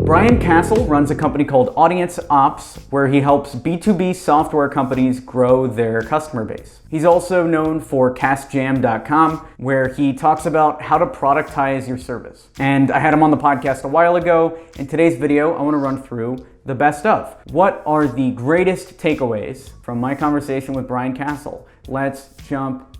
Brian Casel runs a company called Audience Ops, where he helps B2B software companies grow their customer base. He's also known for CastJam.com, where he talks about how to productize your service. And I had him on the podcast a while ago. In today's video, I want to run through the best of. What are the greatest takeaways from my conversation with Brian Casel? Let's jump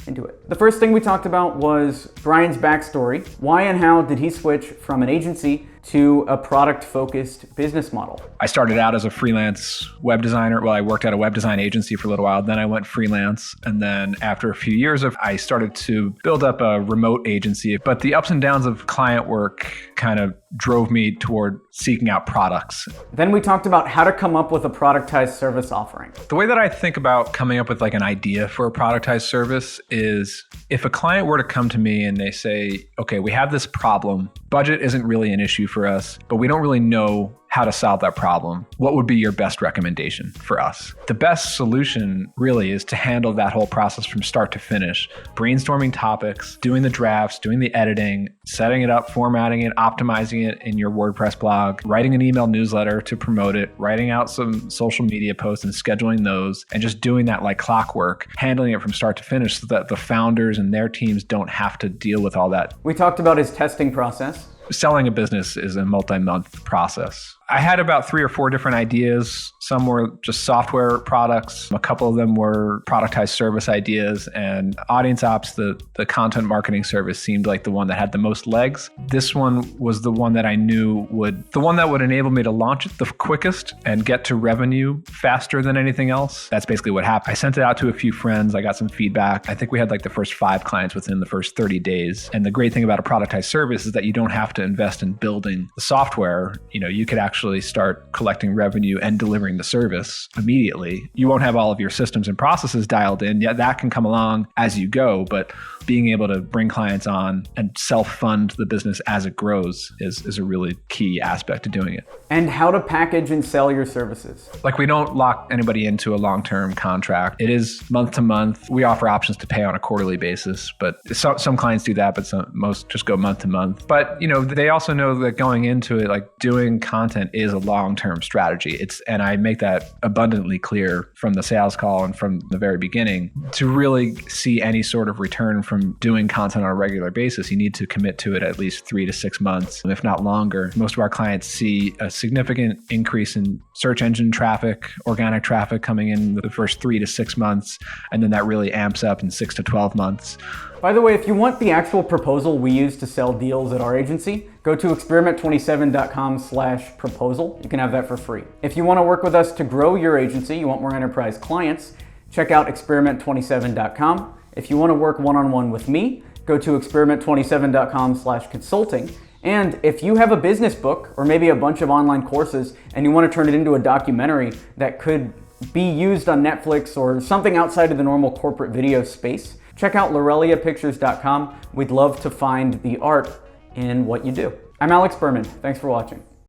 into it. The first thing we talked about was Brian's backstory. Why and how did he switch from an agency to a product-focused business model? I started out as a freelance web designer. Well, I worked at a web design agency for a little while. Then I went freelance. And then after a few years I started to build up a remote agency. But the ups and downs of client work kind of drove me toward seeking out products. Then we talked about how to come up with a productized service offering. The way that I think about coming up with like an idea for a productized service is if a client were to come to me and they say, okay, we have this problem, budget isn't really an issue for us, but we don't really know how to solve that problem. What would be your best recommendation for us? The best solution really is to handle that whole process from start to finish, brainstorming topics, doing the drafts, doing the editing, setting it up, formatting it, optimizing it in your WordPress blog, writing an email newsletter to promote it, writing out some social media posts and scheduling those, and just doing that like clockwork, handling it from start to finish so that the founders and their teams don't have to deal with all that. We talked about his testing process. Selling a business is a multi-month process. I had about 3 or 4 different ideas. Some were just software products. A couple of them were productized service ideas, and Audience Ops, the content marketing service, seemed like the one that had the most legs. This one was the one that I knew would enable me to launch it the quickest and get to revenue faster than anything else. That's basically what happened. I sent it out to a few friends. I got some feedback. I think we had like the first 5 clients within the first 30 days. And the great thing about a productized service is that you don't have to invest in building the software. You could actually start collecting revenue and delivering the service immediately. You won't have all of your systems and processes dialed in. Yeah, that can come along as you go, but being able to bring clients on and self-fund the business as it grows is a really key aspect to doing it. And how to package and sell your services. Like, we don't lock anybody into a long-term contract. It is month to month. We offer options to pay on a quarterly basis, but some clients do that, but most just go month to month. But they also know that going into it, like doing content is a long-term strategy. And I make that abundantly clear from the sales call and from the very beginning. To really see any sort of return from doing content on a regular basis, you need to commit to it at least 3 to 6 months, if not longer. Most of our clients see a significant increase in search engine traffic, organic traffic coming in the first 3 to 6 months, and then that really amps up in 6 to 12 months. By the way, if you want the actual proposal we use to sell deals at our agency, go to experiment27.com/proposal. You can have that for free. If you want to work with us to grow your agency, you want more enterprise clients, check out experiment27.com. If you want to work one-on-one with me, go to experiment27.com/consulting. And if you have a business book or maybe a bunch of online courses and you want to turn it into a documentary that could be used on Netflix or something outside of the normal corporate video space, check out loreliapictures.com. We'd love to find the art in what you do. I'm Alex Berman. Thanks for watching.